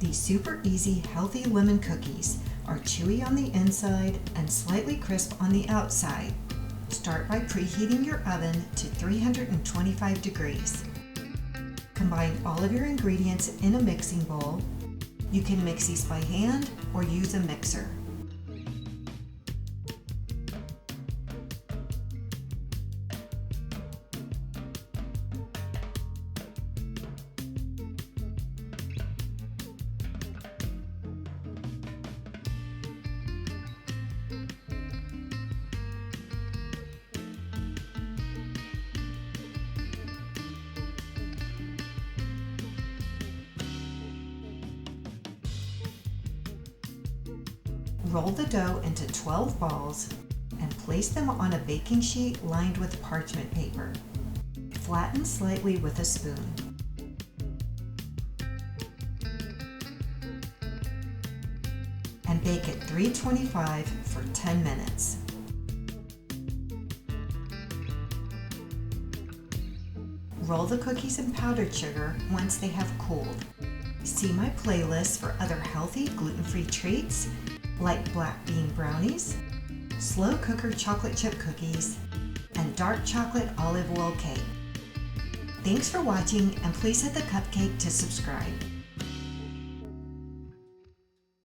These super easy, healthy lemon cookies are chewy on the inside and slightly crisp on the outside. Start by preheating your oven to 325 degrees. Combine all of your ingredients in a mixing bowl. You can mix these by hand or use a mixer. Roll the dough into 12 balls and place them on a baking sheet lined with parchment paper. Flatten slightly with a spoon. And bake at 325 for 10 minutes. Roll the cookies in powdered sugar once they have cooled. See my playlist for other healthy gluten-free treats like black bean brownies, slow cooker chocolate chip cookies, and dark chocolate olive oil cake. Thanks for watching, and please hit the cupcake to subscribe.